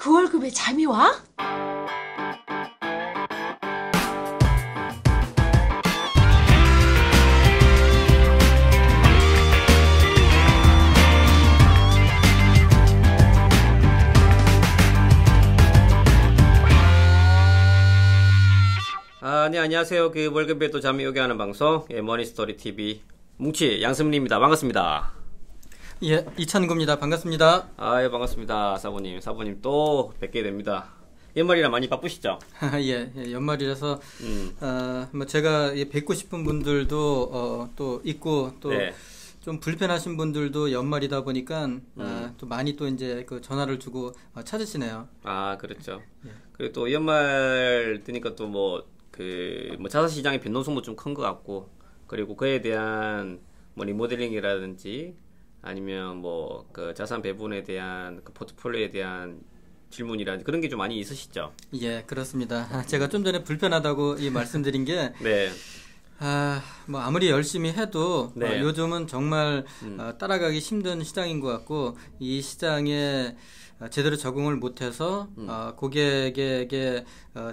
그 월급에 잠이 와? 네, 안녕하세요. 그 월급에 또 잠이 오게 하는 방송, 머니스토리 TV 뭉치 양승민입니다. 반갑습니다. 예, 이찬구입니다. 반갑습니다. 예, 반갑습니다. 사부님 또 뵙게 됩니다. 연말이라 많이 바쁘시죠? 예, 연말이라서 뭐 제가 뵙고 싶은 분들도 또 있고 또 좀 불편하신 분들도 연말이다 보니까 또 많이 또 이제 그 전화를 주고 찾으시네요. 아, 그렇죠. 예. 그리고 또 연말 뜨니까 또 뭐 자산 시장의 변동성도 좀 큰 것 같고, 그리고 그에 대한 뭐 리모델링이라든지 아니면 뭐 그 자산 배분에 대한 그 포트폴리오에 대한 질문이라든지 그런 게 좀 많이 있으시죠? 예, 그렇습니다. 제가 좀 전에 불편하다고 말씀드린 게 네. 뭐 아무리 열심히 해도 네. 요즘은 정말 따라가기 힘든 시장인 것 같고, 이 시장에 제대로 적응을 못해서 고객에게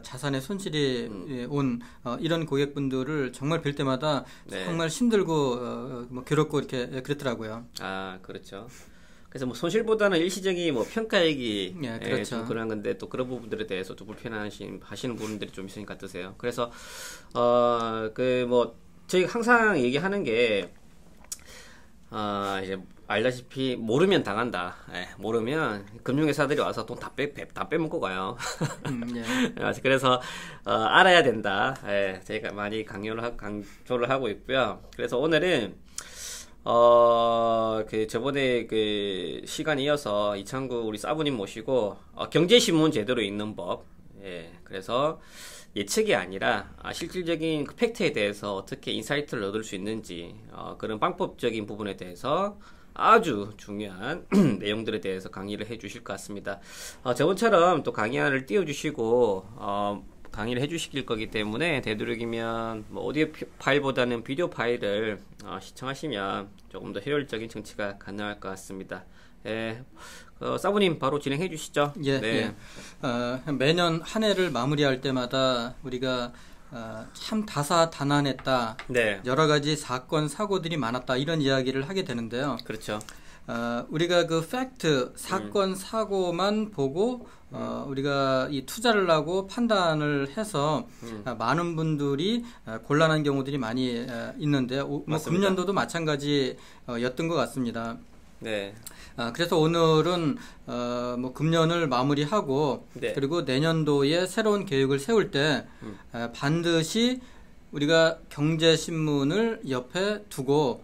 자산의 손실이 온 이런 고객분들을 정말 뵐 때마다 정말 힘들고 뭐 괴롭고 이렇게 그렇더라고요. 아, 그렇죠. 그래서 뭐 손실보다는 일시적인 뭐 평가액이 그렇죠. 좀 그런 건데, 또 그런 부분들에 대해서 좀 하시는 분들이 좀 있으니까 어떠세요? 그래서 저희 항상 얘기하는 게 이제 알다시피 모르면 당한다. 모르면 금융회사들이 와서 돈 다 빼먹고 가요. 그래서 알아야 된다. 저희가 많이 강조를 하고 있고요. 그래서 오늘은 저번에 그 시간에 이어서 이창구 우리 사부님 모시고 경제신문 제대로 읽는 법. 그래서 예측이 아니라 실질적인 그 팩트에 대해서 어떻게 인사이트를 얻을 수 있는지, 그런 방법적인 부분에 대해서 아주 중요한 내용들에 대해서 강의를 해 주실 것 같습니다. 저번처럼 또 강의안을 띄워주시고 강의를 해 주실 거기 때문에, 되도록이면 뭐 오디오 파일보다는 비디오 파일을 시청하시면 조금 더 효율적인 정치가 가능할 것 같습니다. 사부님 바로 진행해 주시죠. 네. 매년 한 해를 마무리할 때마다 우리가 참 다사다난했다. 네. 여러 가지 사건 사고들이 많았다, 이런 이야기를 하게 되는데요. 그렇죠. 우리가 그 팩트, 사건 사고만 보고 우리가 이 투자를 하고 판단을 해서 많은 분들이 곤란한 경우들이 많이 있는데요. 뭐 금년도도 마찬가지였던 것 같습니다. 네. 그래서 오늘은 뭐 금년을 마무리하고 그리고 내년도에 새로운 계획을 세울 때 반드시 우리가 경제신문을 옆에 두고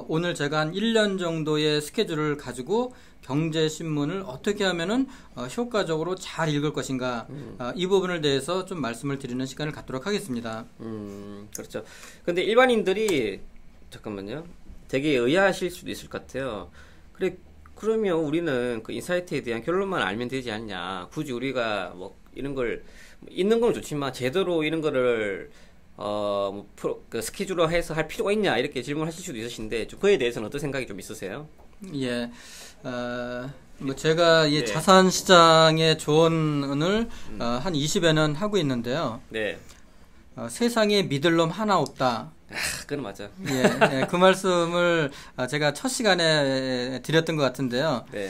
오늘 제가 한 1년 정도의 스케줄을 가지고 경제신문을 어떻게 하면은 효과적으로 잘 읽을 것인가, 이 부분을 대해서 좀 말씀을 드리는 시간을 갖도록 하겠습니다. 그렇죠. 근데 일반인들이 잠깐만요, 되게 의아하실 수도 있을 것 같아요. 그러면 우리는 그 인사이트에 대한 결론만 알면 되지 않냐, 굳이 우리가 뭐 이런 걸 있는 건 좋지만 제대로 이런 거를 그 스케줄화해서 할 필요가 있냐, 이렇게 질문하실 수도 있으신데, 좀 그에 대해서는 어떤 생각이 좀 있으세요? 예, 뭐 제가 이 자산 시장의 조언을 한 20여 년 하고 있는데요. 네. 세상에 믿을 놈 하나 없다. 그건 맞아. 그 말씀을 제가 첫 시간에 드렸던 것 같은데요. 네.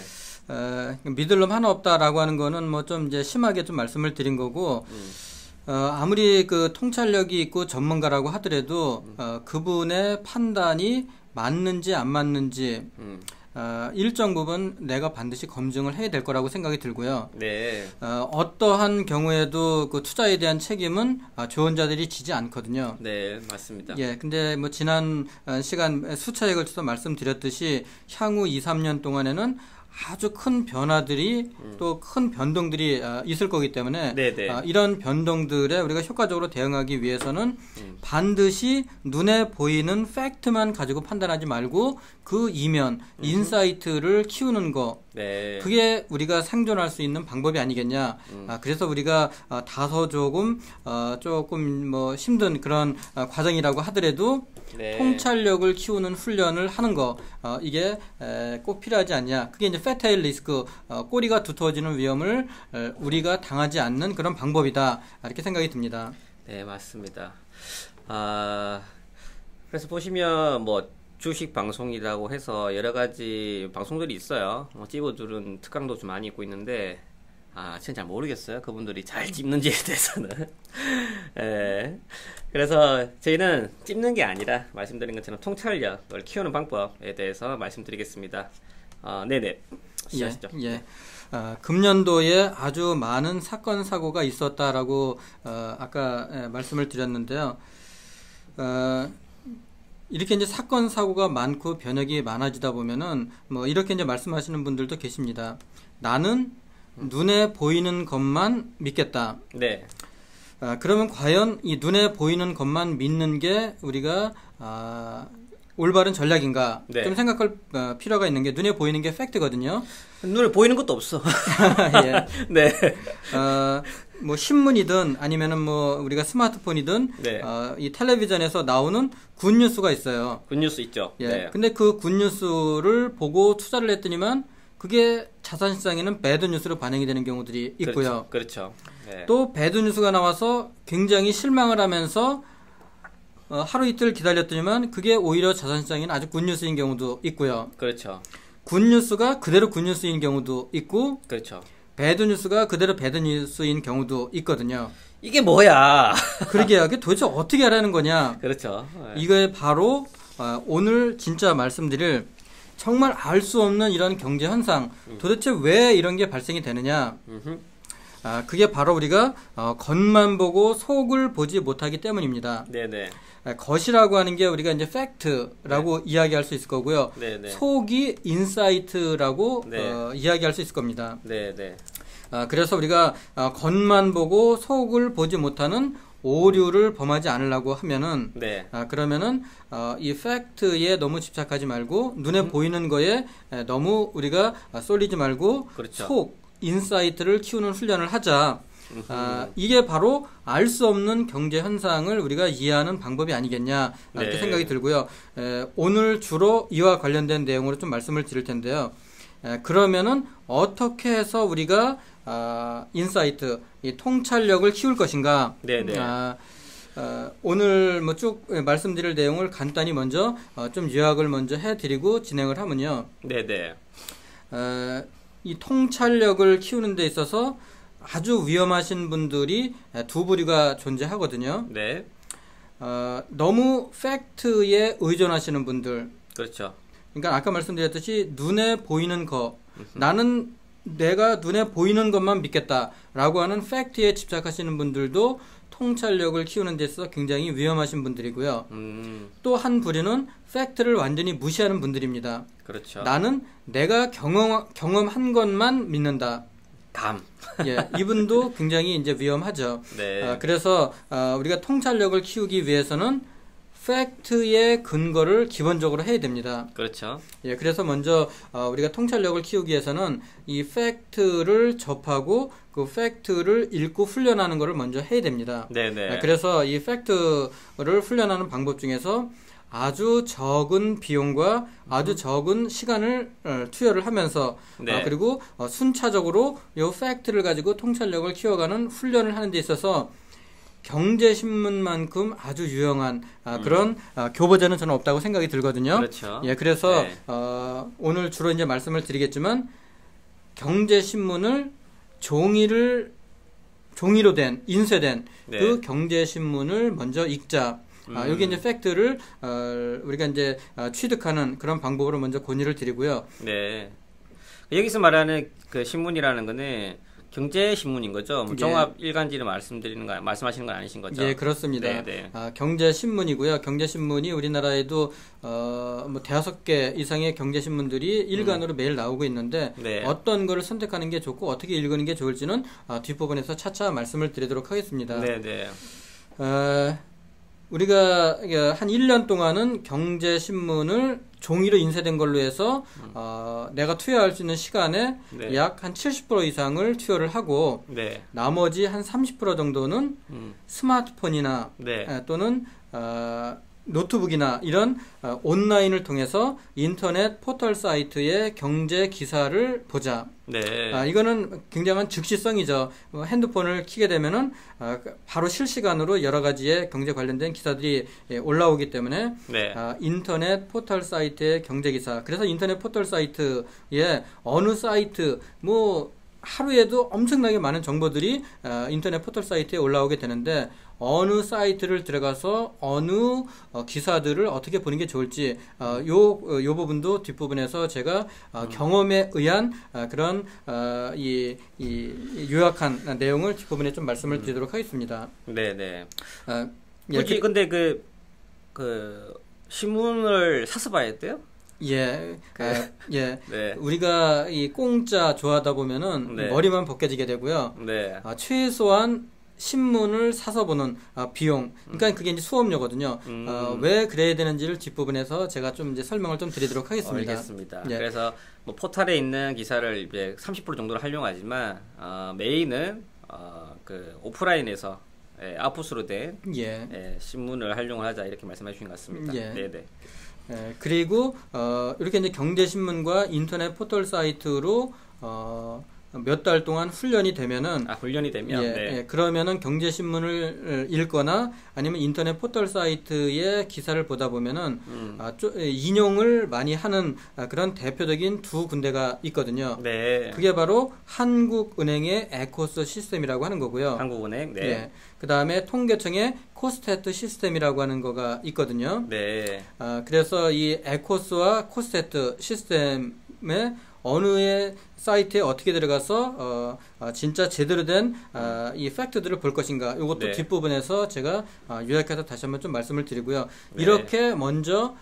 믿을 놈 하나 없다라고 하는 거는 뭐 좀 이제 심하게 좀 말씀을 드린 거고, 아무리 그 통찰력이 있고 전문가라고 하더라도 그분의 판단이 맞는지 안 맞는지 일정 부분 내가 반드시 검증을 해야 될 거라고 생각이 들고요. 네. 어떠한 경우에도 그 투자에 대한 책임은 조언자들이 지지 않거든요. 네, 맞습니다. 근데 뭐 지난 시간 수차에 걸쳐서 말씀드렸듯이 향후 2, 3년 동안에는 아주 큰 변화들이 또 큰 변동들이 있을 거기 때문에 이런 변동들에 우리가 효과적으로 대응하기 위해서는 반드시 눈에 보이는 팩트만 가지고 판단하지 말고 그 이면 인사이트를 키우는 거, 그게 우리가 생존할 수 있는 방법이 아니겠냐. 그래서 우리가 다소 조금 뭐 힘든 그런 과정이라고 하더라도 통찰력을 키우는 훈련을 하는 거, 이게 꼭 필요하지 않냐. 그게 이제 이제 패테일 리스크, 꼬리가 두터워지는 위험을 우리가 당하지 않는 그런 방법이다. 이렇게 생각이 듭니다. 네, 맞습니다. 그래서 보시면 뭐 주식 방송이라고 해서 여러 가지 방송들이 있어요. 찝어주는 특강도 좀 많이 있고 있는데, 저는 잘 모르겠어요. 그분들이 잘 찝는지에 대해서는. 예. 그래서 저희는 찝는 게 아니라 말씀드린 것처럼 통찰력을 키우는 방법에 대해서 말씀드리겠습니다. 네네. 시작하시죠. 예. 금년도에 아주 많은 사건 사고가 있었다라고 아까 말씀을 드렸는데요. 이렇게 이제 사건 사고가 많고 변혁이 많아지다 보면은 뭐 이렇게 이제 말씀하시는 분들도 계십니다. 나는 눈에 보이는 것만 믿겠다. 네. 그러면 과연 이 눈에 보이는 것만 믿는 게 우리가 올바른 전략인가? 네. 좀 생각할 필요가 있는 게 눈에 보이는 게 팩트거든요. 눈에 보이는 것도 없어. 예. 네. 뭐 신문이든 아니면은 뭐 우리가 스마트폰이든 네. 이 텔레비전에서 나오는 굿뉴스가 있어요. 굿뉴스 있죠. 예. 네. 근데 그 굿뉴스를 보고 투자를 했더니만 그게 자산시장에는 배드뉴스로 반영이 되는 경우들이 있고요. 그렇죠. 네. 또 배드뉴스가 나와서 굉장히 실망을 하면서 하루 이틀 기다렸더니만 그게 오히려 자산시장에는 아주 굿뉴스인 경우도 있고요. 그렇죠. 굿뉴스가 그대로 굿뉴스인 경우도 있고, 그렇죠. 배드뉴스가 그대로 배드뉴스인 경우도 있거든요. 이게 뭐야? 그러게요. 그게 도대체 어떻게 하라는 거냐? 그렇죠. 네. 이거에 바로 오늘 진짜 말씀드릴 정말 알 수 없는 이런 경제 현상, 도대체 왜 이런 게 발생이 되느냐? 그게 바로 우리가 겉만 보고 속을 보지 못하기 때문입니다. 네네. 겉이라고 하는 게 우리가 이제 팩트라고 네. 이야기할 수 있을 거고요. 네네. 속이 인사이트라고 네. 이야기할 수 있을 겁니다. 네네. 그래서 우리가 겉만 보고 속을 보지 못하는 오류를 범하지 않으려고 하면은 네. 그러면은 이 팩트에 너무 집착하지 말고 눈에 보이는 거에 너무 우리가 쏠리지 말고 그렇죠. 속 인사이트를 키우는 훈련을 하자. 이게 바로 알 수 없는 경제 현상을 우리가 이해하는 방법이 아니겠냐 이렇게 네. 생각이 들고요. 오늘 주로 이와 관련된 내용으로 좀 말씀을 드릴 텐데요. 그러면은 어떻게 해서 우리가 인사이트, 이 통찰력을 키울 것인가? 네네. 오늘 뭐 쭉 말씀드릴 내용을 간단히 먼저 좀 요약을 먼저 해드리고 진행을 하면요. 네네. 이 통찰력을 키우는 데 있어서 아주 위험하신 분들이 두 부류가 존재하거든요. 네. 너무 팩트에 의존하시는 분들. 그렇죠. 그러니까 아까 말씀드렸듯이 눈에 보이는 거, 나는 내가 눈에 보이는 것만 믿겠다라고 하는 팩트에 집착하시는 분들도 통찰력을 키우는 데 있어서 굉장히 위험하신 분들이고요. 또 한 부류는 팩트를 완전히 무시하는 분들입니다. 그렇죠. 나는 내가 경험한 것만 믿는다. 예, 이분도 굉장히 이제 위험하죠. 네. 그래서 우리가 통찰력을 키우기 위해서는 팩트의 근거를 기본적으로 해야 됩니다. 그렇죠. 예, 그래서 먼저 우리가 통찰력을 키우기 위해서는 이 팩트를 접하고 그 팩트를 읽고 훈련하는 것을 먼저 해야 됩니다. 네네. 그래서 이 팩트를 훈련하는 방법 중에서 아주 적은 비용과 아주 적은 시간을 투여를 하면서 네. 그리고 순차적으로 이 팩트를 가지고 통찰력을 키워가는 훈련을 하는 데 있어서 경제신문만큼 아주 유용한 그런 교보자는 저는 없다고 생각이 들거든요. 그렇죠. 예, 그래서 네. 오늘 주로 이제 말씀을 드리겠지만 경제신문을 종이로 된 인쇄된 네. 그 경제신문을 먼저 읽자. 여기 이제 팩트를 우리가 이제 취득하는 그런 방법으로 먼저 권유를 드리고요. 네. 여기서 말하는 그 신문이라는 거는 경제신문인 거죠? 뭐 예. 종합 일간지를 말씀하시는 건 아니신 거죠? 예, 그렇습니다. 네네. 경제신문이고요. 경제신문이 우리나라에도 뭐 5개 이상의 경제신문들이 일간으로 매일 나오고 있는데 네. 어떤 거를 선택하는 게 좋고 어떻게 읽는 게 좋을지는 뒷부분에서 차차 말씀을 드리도록 하겠습니다. 네네. 우리가 한 1년 동안은 경제신문을 종이로 인쇄된 걸로 해서 내가 투여할 수 있는 시간에 네. 약 한 70% 이상을 투여를 하고 네. 나머지 한 30% 정도는 스마트폰이나 네. 또는 노트북이나 이런 온라인을 통해서 인터넷 포털 사이트의 경제 기사를 보자. 네. 이거는 굉장한 즉시성이죠. 핸드폰을 켜게 되면은 바로 실시간으로 여러 가지의 경제 관련된 기사들이 올라오기 때문에 네. 인터넷 포털 사이트의 경제 기사. 그래서 인터넷 포털 사이트에 어느 사이트 뭐 하루에도 엄청나게 많은 정보들이 인터넷 포털 사이트에 올라오게 되는데 어느 사이트를 들어가서 어느 기사들을 어떻게 보는 게 좋을지 요 부분도 뒷부분에서 제가 경험에 의한 그런 이 요약한 내용을 뒷부분에 좀 말씀을 드리도록 하겠습니다. 네네. 굳이 근데 그 신문을 사서 봐야 돼요? 예, 예. 네. 우리가 이 공짜 좋아하다 보면은 네. 머리만 벗겨지게 되고요. 네. 최소한 신문을 사서 보는 비용. 그러니까 그게 이제 수업료거든요. 왜 그래야 되는지를 뒷부분에서 제가 좀 이제 설명을 좀 드리도록 하겠습니다. 알겠습니다. 예. 그래서 뭐 포털에 있는 기사를 이제 30% 정도를 활용하지만 메인은 그 오프라인에서 아웃풋으로 된 신문을 활용을 하자 이렇게 말씀해 주신 것 같습니다. 예. 네네. 그리고 이렇게 이제 경제신문과 인터넷 포털 사이트로 몇 달 동안 훈련이 되면은 훈련이 되면 네. 그러면은 경제신문을 읽거나 아니면 인터넷 포털 사이트의 기사를 보다 보면은 인용을 많이 하는 그런 대표적인 두 군데가 있거든요. 네. 그게 바로 한국은행의 에코스 시스템이라고 하는 거고요. 한국은행. 네. 예. 그다음에 통계청의 코스테트 시스템이라고 하는 거가 있거든요. 네. 그래서 이 에코스와 코스테트 시스템의 어느의 사이트에 어떻게 들어가서 진짜 제대로 된 이 팩트들을 볼 것인가 이것도 네. 뒷부분에서 제가 요약해서 다시 한번 좀 말씀을 드리고요. 네. 이렇게 먼저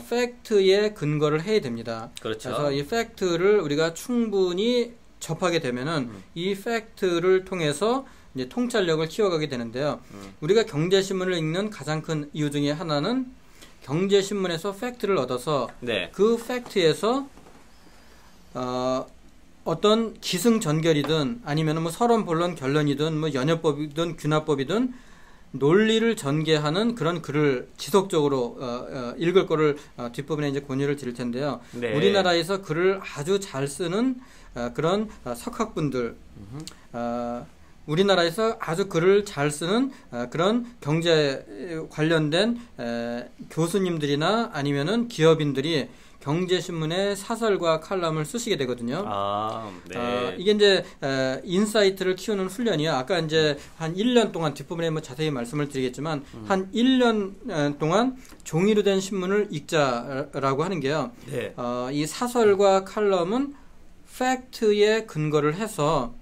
팩트에 근거를 해야 됩니다. 그렇죠. 그래서 이 팩트를 우리가 충분히 접하게 되면은 이 팩트를 통해서 이제 통찰력을 키워가게 되는데요. 우리가 경제신문을 읽는 가장 큰 이유 중에 하나는 경제신문에서 팩트를 얻어서 네. 그 팩트에서 어떤 기승전결이든 아니면 뭐 서론 본론 결론이든 뭐 연여법이든 균화법이든 논리를 전개하는 그런 글을 지속적으로 읽을 거를 뒷부분에 이제 권유를 드릴 텐데요. 네. 우리나라에서 글을 아주 잘 쓰는 그런 석학분들, 우리나라에서 아주 글을 잘 쓰는 그런 경제 관련된 교수님들이나 아니면은 기업인들이 경제신문의 사설과 칼럼을 쓰시게 되거든요. 네. 이게 이제 인사이트를 키우는 훈련이요. 아까 이제 한 1년 동안 뒷부분에 뭐 자세히 말씀을 드리겠지만 한 1년 동안 종이로 된 신문을 읽자라고 하는 게요. 네. 이 사설과 칼럼은 팩트에 근거를 해서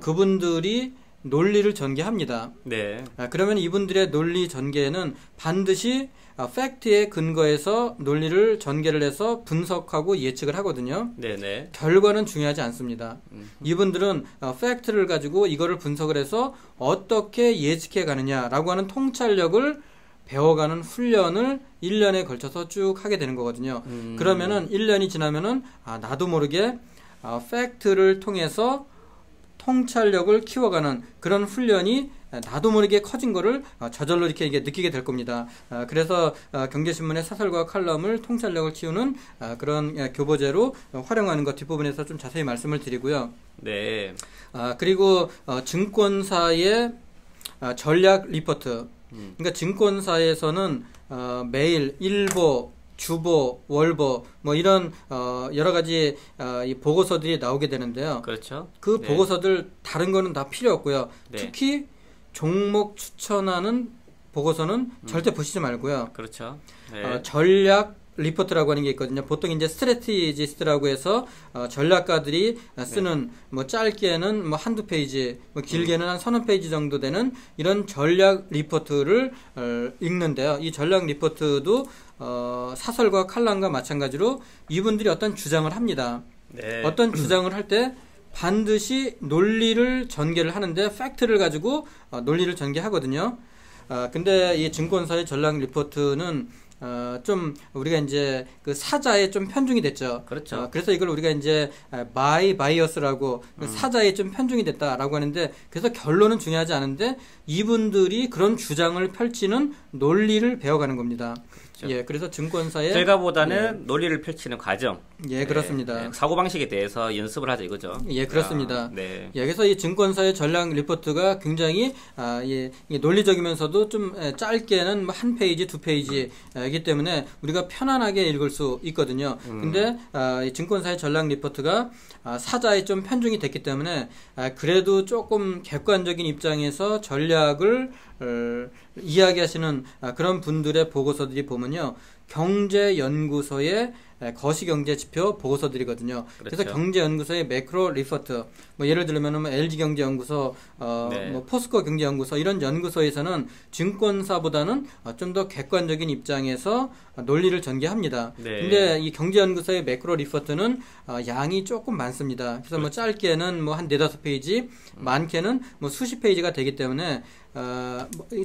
그분들이 논리를 전개합니다. 네. 그러면 이분들의 논리 전개는 반드시 팩트에 근거해서 논리를 전개를 해서 분석하고 예측을 하거든요. 네네. 결과는 중요하지 않습니다. 이분들은 팩트를 가지고 이거를 분석을 해서 어떻게 예측해 가느냐라고 하는 통찰력을 배워가는 훈련을 1년에 걸쳐서 쭉 하게 되는 거거든요. 그러면은 1년이 지나면은 나도 모르게 팩트를 통해서 통찰력을 키워가는 그런 훈련이 나도 모르게 커진 거를 저절로 이렇게 느끼게 될 겁니다. 그래서 경제신문의 사설과 칼럼을 통찰력을 키우는 그런 교보제로 활용하는 것 뒷부분에서 좀 자세히 말씀을 드리고요. 네. 그리고 증권사의 전략 리포트. 그러니까 증권사에서는 매일 일보, 주보, 월보 뭐 이런 여러 가지 이 보고서들이 나오게 되는데요. 그렇죠. 그 보고서들 다른 거는 다 필요 없고요. 네. 특히 종목 추천하는 보고서는 절대 보시지 말고요. 그렇죠. 네. 전략 리포트라고 하는 게 있거든요. 보통 이제 스트래티지스트라고 해서 전략가들이 쓰는 뭐 짧게는 뭐 한두 페이지, 뭐 길게는 한 서너 페이지 정도 되는 이런 전략 리포트를 읽는데요. 이 전략 리포트도 사설과 칼럼과 마찬가지로 이분들이 어떤 주장을 합니다. 네. 어떤 주장을 할 때 반드시 논리를 전개를 하는데 팩트를 가지고 논리를 전개하거든요. 근데 이 증권사의 전략 리포트는 좀 우리가 이제 그 사자에 좀 편중이 됐죠. 그렇죠. 그래서 이걸 우리가 이제 바이어스라고 사자에 좀 편중이 됐다라고 하는데, 그래서 결론은 중요하지 않은데 이분들이 그런 주장을 펼치는 논리를 배워가는 겁니다. 그렇죠. 예, 그래서 증권사의 결과보다는 논리를 펼치는 과정. 예, 그렇습니다. 사고 방식에 대해서 연습을 하자 이거죠. 예, 그렇습니다. 네. 예, 그래서 이 증권사의 전략 리포트가 굉장히 논리적이면서도 좀 짧게는 한 페이지, 두 페이지이기 때문에 우리가 편안하게 읽을 수 있거든요. 근데 이 증권사의 전략 리포트가 사자에 좀 편중이 됐기 때문에 그래도 조금 객관적인 입장에서 전략을 이야기하시는 그런 분들의 보고서들이 보면요, 경제연구소의 거시경제지표 보고서들이거든요. 그렇죠. 그래서 경제연구소의 매크로 리포트, 뭐 예를 들면 LG경제연구소, 뭐 포스코 경제연구소 이런 연구소에서는 증권사보다는 좀 더 객관적인 입장에서 논리를 전개합니다. 네. 근데 이 경제연구소의 매크로 리포트는 양이 조금 많습니다. 그래서 뭐 짧게는 뭐 한 4-5페이지, 많게는 뭐 수십 페이지가 되기 때문에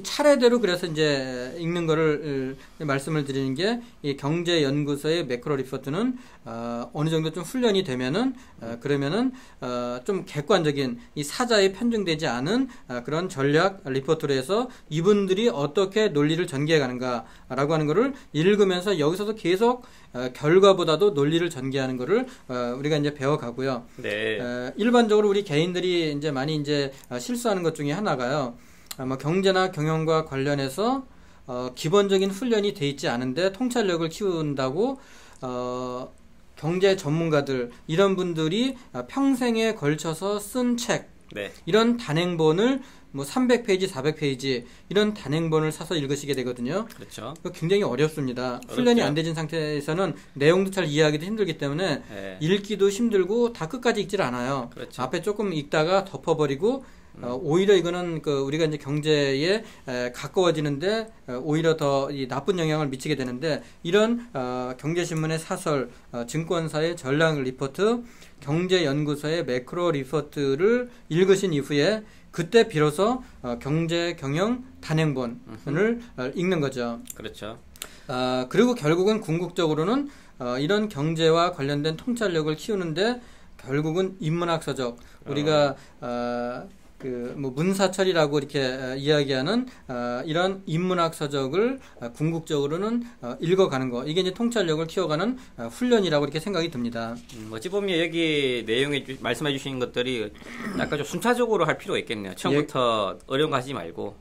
차례대로 그래서 이제 읽는 거를 말씀을 드리는 게, 이 경제연구소의 매크로 리포트는 어느 정도 좀 훈련이 되면은 그러면은 좀 객관적인 이 사자에 편중되지 않은 그런 전략 리포트로 해서 이분들이 어떻게 논리를 전개해 가는가라고 하는 거를 읽으면서 여기서도 계속 결과보다도 논리를 전개하는 거를 우리가 이제 배워가고요. 네. 일반적으로 우리 개인들이 이제 많이 이제 실수하는 것 중에 하나가요, 뭐 경제나 경영과 관련해서 기본적인 훈련이 돼 있지 않은데 통찰력을 키운다고 경제 전문가들 이런 분들이 평생에 걸쳐서 쓴 책, 네. 이런 단행본을 뭐 300페이지, 400페이지 이런 단행본을 사서 읽으시게 되거든요. 그렇죠. 굉장히 어렵습니다. 훈련이 안 되진 상태에서는 내용도 잘 이해하기도 힘들기 때문에 네. 읽기도 힘들고 다 끝까지 읽질 않아요. 그렇죠. 앞에 조금 읽다가 덮어버리고 오히려 이거는 우리가 이제 경제에 가까워지는데 오히려 더 이 나쁜 영향을 미치게 되는데, 이런 경제신문의 사설, 증권사의 전략 리포트, 경제연구소의 매크로 리포트를 읽으신 이후에 그때 비로소 경제 경영 단행본을 읽는 거죠. 그렇죠. 그리고 결국은 궁극적으로는 이런 경제와 관련된 통찰력을 키우는데 결국은 인문학 서적, 우리가 뭐 문사철이라고 이렇게 이야기하는 이런 인문학 서적을 궁극적으로는 읽어가는 거, 이게 이제 통찰력을 키워가는 훈련이라고 이렇게 생각이 듭니다. 어찌 보면 여기 내용에 말씀해 주신 것들이 약간 좀 순차적으로 할 필요가 있겠네요. 처음부터 어려운 거 하지 말고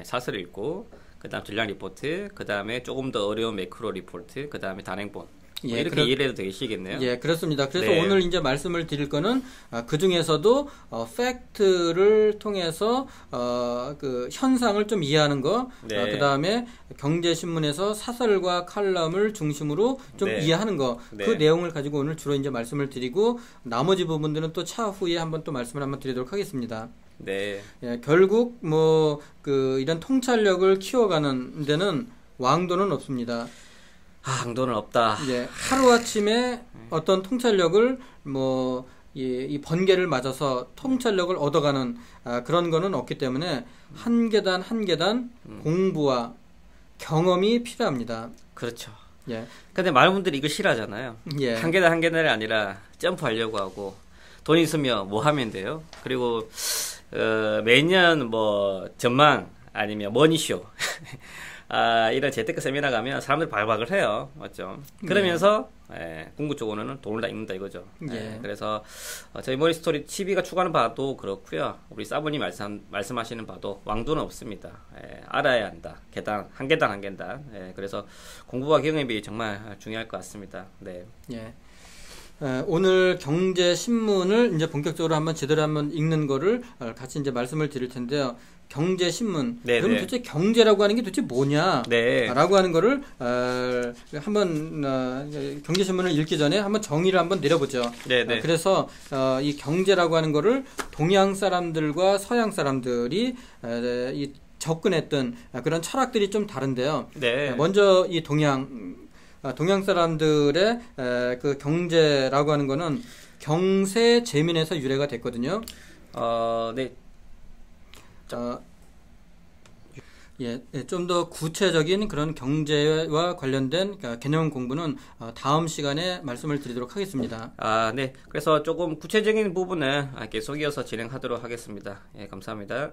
사설을 읽고, 그 다음 전략 리포트, 그 다음에 조금 더 어려운 매크로 리포트, 그 다음에 단행본, 이렇게 이해를 해도 되시겠네요. 예, 그렇습니다. 그래서 네. 오늘 이제 말씀을 드릴 거는 그 중에서도 팩트를 통해서 그 현상을 좀 이해하는 거, 네. 그 다음에 경제신문에서 사설과 칼럼을 중심으로 좀 네. 이해하는 거, 네. 그 내용을 가지고 오늘 주로 이제 말씀을 드리고, 나머지 부분들은 또 차후에 한번 또 말씀을 한번 드리도록 하겠습니다. 네. 예, 결국 뭐 이런 통찰력을 키워가는 데는 왕도는 없습니다. 왕도는 없다. 예, 하루아침에 어떤 통찰력을 이 번개를 맞아서 통찰력을 얻어가는 그런 거는 없기 때문에 한 계단 한 계단 공부와 경험이 필요합니다. 그렇죠. 예. 근데 많은 분들이 이거 싫어하잖아요. 예. 한 계단 한 계단이 아니라 점프하려고 하고, 돈 있으면 뭐 하면 돼요. 그리고 매년 뭐 전망 아니면 머니쇼 이런 재테크 세미나 가면 사람들이 발박을 해요. 맞죠? 그러면서 궁극적으로는 돈을 다 읽는다 이거죠. 그래서 저희 머니스토리 TV가 추구하는 바도 그렇고요. 우리 사부님 말씀하시는 바도 왕도는 없습니다. 알아야 한다. 한 계단 한 계단. 그래서 공부와 경험이 정말 중요할 것 같습니다. 네. 예. 오늘 경제신문을 이제 본격적으로 한번 제대로 한번 읽는 거를 같이 이제 말씀을 드릴 텐데요. 경제신문. 그럼 도대체 경제라고 하는 게 도대체 뭐냐? 네. 라고 하는 거를, 한번, 경제신문을 읽기 전에 한번 정의를 한번 내려보죠. 그래서, 이 경제라고 하는 거를 동양 사람들과 서양 사람들이, 접근했던 그런 철학들이 좀 다른데요. 네. 먼저 이 동양 사람들의 그 경제라고 하는 거는 경세 제민에서 유래가 됐거든요. 네. 좀 더 구체적인 그런 경제와 관련된 개념 공부는 다음 시간에 말씀을 드리도록 하겠습니다. 네. 그래서 조금 구체적인 부분은 계속 이어서 진행하도록 하겠습니다. 예, 감사합니다.